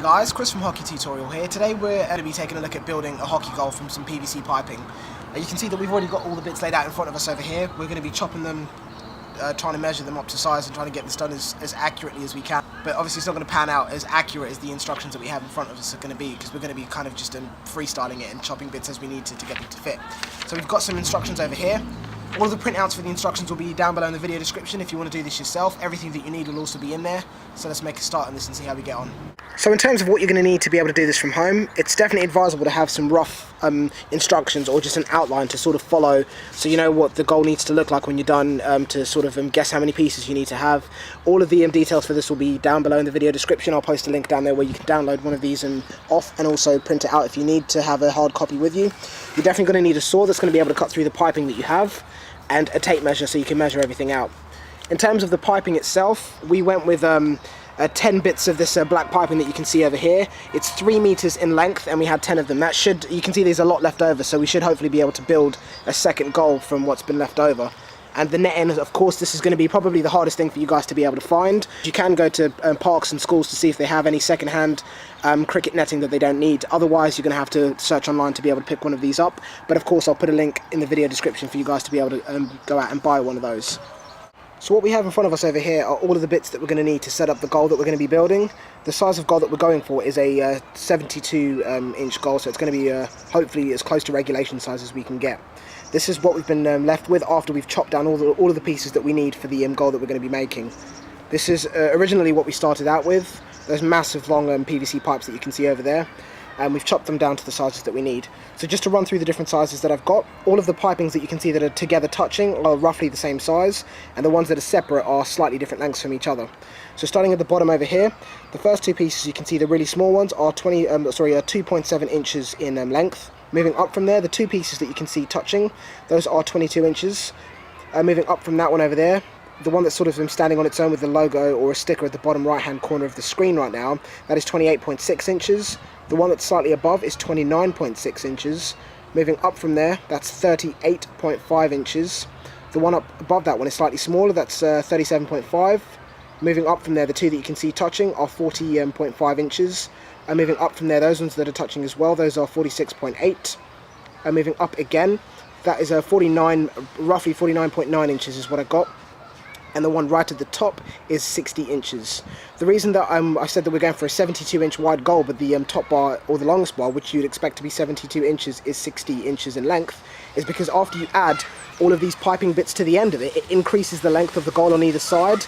guys, Chris from Hockey Tutorial here. Today we're going to be taking a look at building a hockey goal from some PVC piping. You can see that we've already got all the bits laid out in front of us over here. We're going to be chopping them, trying to measure them up to size and trying to get this done as accurately as we can. But obviously it's not going to pan out as accurate as the instructions that we have in front of us are going to be, because we're going to be kind of just freestyling it and chopping bits as we need to get them to fit. So we've got some instructions over here. All of the printouts for the instructions will be down below in the video description if you want to do this yourself. Everything that you need will also be in there. So let's make a start on this and see how we get on. So in terms of what you're going to need to be able to do this from home, it's definitely advisable to have some rough instructions or just an outline to sort of follow, so you know what the goal needs to look like when you're done, to sort of guess how many pieces you need to have. All of the details for this will be down below in the video description. I'll post a link down there where you can download one of these off and also print it out if you need to have a hard copy with you. You're definitely going to need a saw that's going to be able to cut through the piping that you have, and a tape measure so you can measure everything out. In terms of the piping itself, we went with 10 bits of this black piping that you can see over here. It's 3 meters in length and we had 10 of them. You can see there's a lot left over, so we should hopefully be able to build a second goal from what's been left over. And the netting, of course, this is going to be probably the hardest thing for you guys to be able to find. You can go to parks and schools to see if they have any second-hand cricket netting that they don't need. Otherwise, you're going to have to search online to be able to pick one of these up. But of course, I'll put a link in the video description for you guys to be able to go out and buy one of those. So what we have in front of us over here are all of the bits that we're going to need to set up the goal that we're going to be building. The size of goal that we're going for is a 72-inch goal, so it's going to be hopefully as close to regulation size as we can get. This is what we've been left with after we've chopped down all of the pieces that we need for the goal that we're going to be making. This is originally what we started out with. Those massive long PVC pipes that you can see over there, and we've chopped them down to the sizes that we need. So just to run through the different sizes that I've got, all of the pipings that you can see that are together touching are roughly the same size, and the ones that are separate are slightly different lengths from each other. So starting at the bottom over here, the first two pieces you can see, the really small ones, are 2.7 inches in length. Moving up from there, the two pieces that you can see touching, those are 22 inches. Moving up from that one over there, the one that's sort of standing on its own with the logo or a sticker at the bottom right hand corner of the screen right now, that is 28.6 inches. The one that's slightly above is 29.6 inches. Moving up from there, that's 38.5 inches. The one up above that one is slightly smaller, that's 37.5. Moving up from there, the two that you can see touching are 40.5 inches. And moving up from there, those ones that are touching as well, those are 46.8. And moving up again, that is roughly 49.9 inches is what I got. And the one right at the top is 60 inches. The reason that I said that we're going for a 72-inch wide goal, but the top bar, or the longest bar, which you'd expect to be 72 inches, is 60 inches in length, is because after you add all of these piping bits to the end of it, it increases the length of the goal on either side.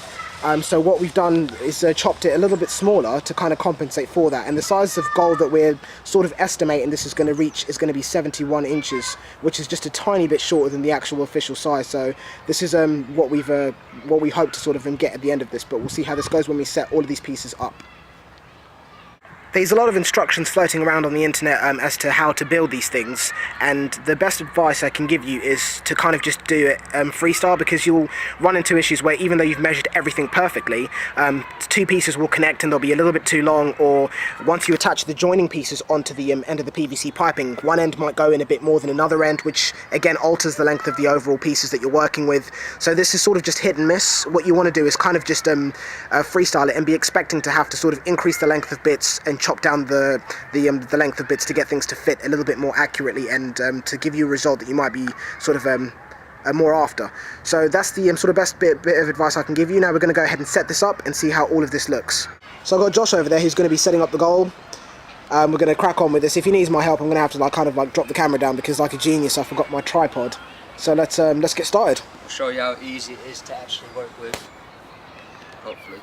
So what we've done is chopped it a little bit smaller to kind of compensate for that. And the size of goal that we're sort of estimating this is going to reach is going to be 71 inches, which is just a tiny bit shorter than the actual official size. So this is what we hope to sort of get at the end of this, but we'll see how this goes when we set all of these pieces up. There's a lot of instructions floating around on the internet as to how to build these things, and the best advice I can give you is to kind of just do it freestyle, because you'll run into issues where even though you've measured everything perfectly, two pieces will connect and they'll be a little bit too long, or once you attach the joining pieces onto the end of the PVC piping, one end might go in a bit more than another end, which again alters the length of the overall pieces that you're working with. So this is sort of just hit and miss. What you want to do is kind of just freestyle it and be expecting to have to sort of increase the length of bits and chop down the length of bits to get things to fit a little bit more accurately, and to give you a result that you might be sort of more after. So that's the sort of best bit of advice I can give you. Now we're going to go ahead and set this up and see how all of this looks. So I've got Josh over there who's going to be setting up the goal. We're going to crack on with this. If he needs my help, I'm going to have to kind of drop the camera down, because like a genius I forgot my tripod. So let's get started. I'll show you how easy it is to actually work with, hopefully.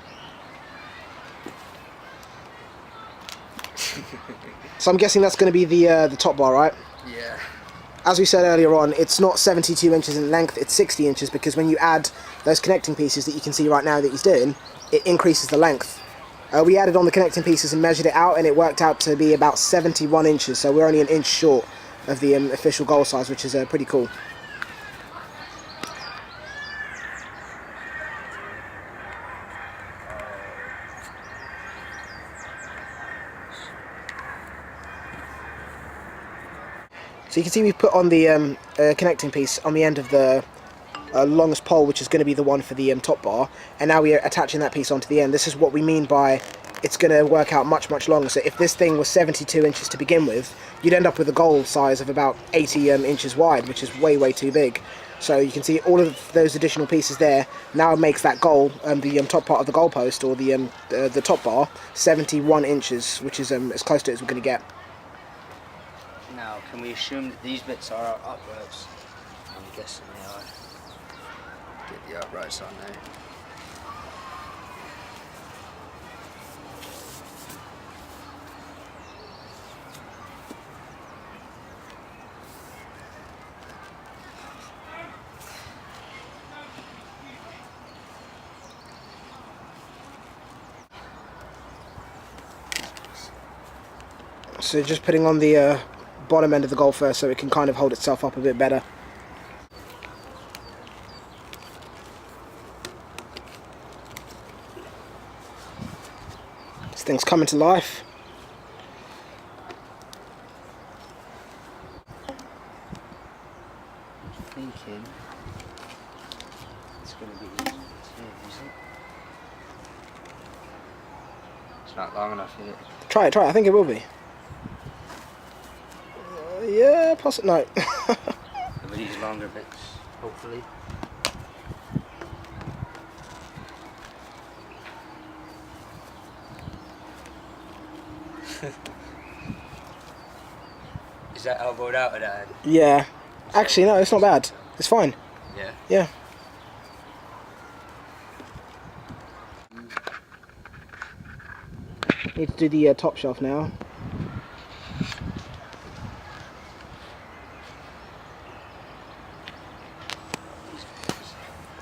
So I'm guessing that's going to be the top bar, right? Yeah. As we said earlier on, it's not 72 inches in length, it's 60 inches, because when you add those connecting pieces that you can see right now that he's doing, it increases the length. We added on the connecting pieces and measured it out, and it worked out to be about 71 inches, so we're only an inch short of the official goal size, which is pretty cool. So you can see we've put on the connecting piece on the end of the longest pole, which is going to be the one for the top bar, and now we are attaching that piece onto the end. This is what we mean by it's going to work out much longer. So if this thing was 72 inches to begin with, you'd end up with a goal size of about 80 inches wide, which is way too big. So you can see all of those additional pieces there now makes that goal, the top part of the goalpost, or the top bar, 71 inches, which is as close to it as we're going to get. Now, can we assume that these bits are our uprights? I'm guessing they are. Get the uprights on there. So just putting on the bottom end of the goal first so it can kind of hold itself up a bit better. This thing's coming to life. I'm thinking it's going to be easy to use it. It's not long enough, is it? Try it. I think it will be. Yeah, possibly. No. Some of these longer bits, hopefully. Is that elbowed out of that end? Yeah. Actually, no, it's not bad. It's fine. Yeah. Yeah. Need to do the top shelf now.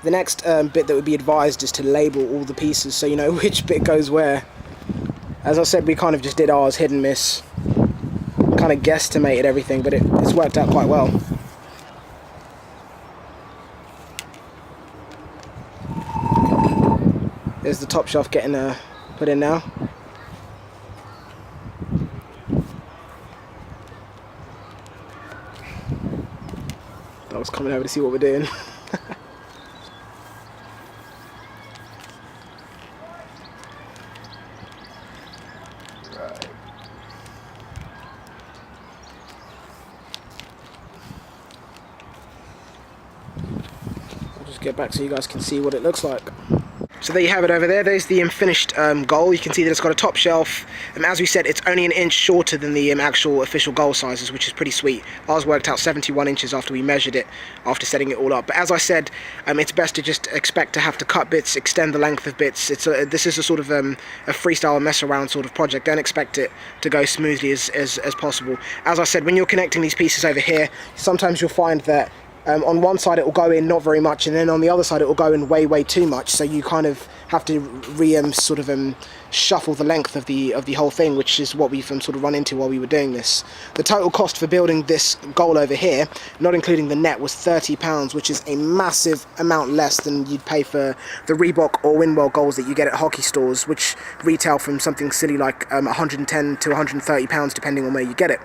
The next bit that would be advised is to label all the pieces so you know which bit goes where. As I said, we kind of just did ours hit and miss. Kind of guesstimated everything, but it's worked out quite well. There's the top shelf getting put in now. I was coming over to see what we're doing. Right. I'll just get back so you guys can see what it looks like. So there you have it over there. There's the finished goal. You can see that it's got a top shelf. As we said, it's only an inch shorter than the actual official goal sizes, which is pretty sweet. Ours worked out 71 inches after we measured it, after setting it all up. But as I said, it's best to just expect to have to cut bits, extend the length of bits. This is a sort of a freestyle mess around sort of project. Don't expect it to go smoothly as possible. As I said, when you're connecting these pieces over here, sometimes you'll find that on one side it will go in not very much, and then on the other side it will go in way too much, so you kind of have to shuffle the length of the whole thing, which is what we've sort of run into while we were doing this. The total cost for building this goal over here, not including the net, was £30, which is a massive amount less than you'd pay for the Reebok or Winwell goals that you get at hockey stores, which retail from something silly like £110 to £130 depending on where you get it.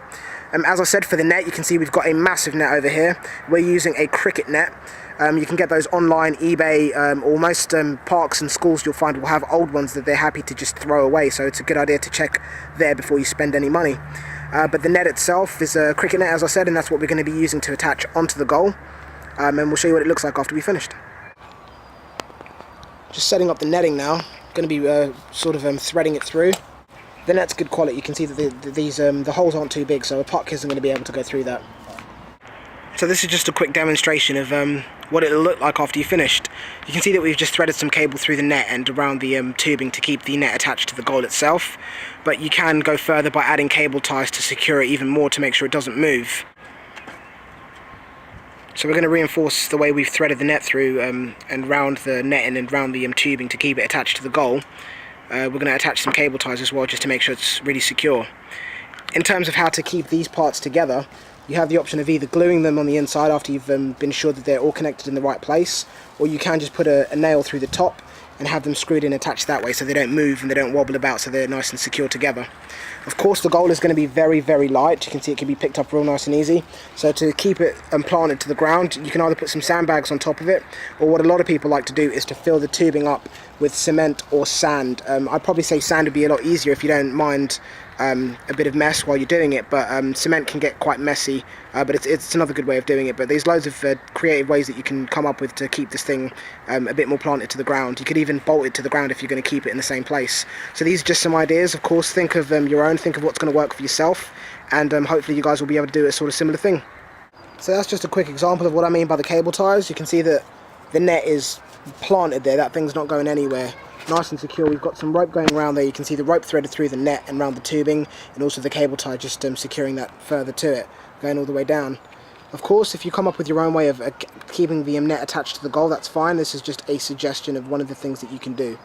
As I said, for the net, you can see we've got a massive net over here. We're using a cricket net. You can get those online, eBay, or most parks and schools you'll find will have old ones that they're happy to just throw away, so it's a good idea to check there before you spend any money. But the net itself is a cricket net, as I said, and that's what we're going to be using to attach onto the goal. And we'll show you what it looks like after we finished. Just setting up the netting now. Going to be threading it through. The net's good quality. You can see that the holes aren't too big, so a puck isn't going to be able to go through that. So this is just a quick demonstration of what it'll look like after you finished. You can see that we've just threaded some cable through the net and around the tubing to keep the net attached to the goal itself, but you can go further by adding cable ties to secure it even more to make sure it doesn't move. So we're going to reinforce the way we've threaded the net through and round the netting and round the tubing to keep it attached to the goal. We're going to attach some cable ties as well, just to make sure it's really secure. In terms of how to keep these parts together, you have the option of either gluing them on the inside after you've been sure that they're all connected in the right place, or you can just put a nail through the top. and have them screwed in attached that way so they don't move and they don't wobble about, so they're nice and secure together. Of course the goal is going to be very, very light. You can see it can be picked up real nice and easy. So to keep it and plant it to the ground, you can either put some sandbags on top of it, or what a lot of people like to do is to fill the tubing up with cement or sand. I'd probably say sand would be a lot easier if you don't mind a bit of mess while you're doing it, but cement can get quite messy, but it's another good way of doing it. But there's loads of creative ways that you can come up with to keep this thing a bit more planted to the ground. You could even bolt it to the ground if you're going to keep it in the same place. So these are just some ideas. Of course, think of your own, think of what's going to work for yourself, and hopefully you guys will be able to do a sort of similar thing. So that's just a quick example of what I mean by the cable ties. You can see that the net is planted there, that thing's not going anywhere. Nice and secure. We've got some rope going around there. You can see the rope threaded through the net and around the tubing, and also the cable tie just securing that further to it, going all the way down. Of course, if you come up with your own way of keeping the net attached to the goal, that's fine. This is just a suggestion of one of the things that you can do.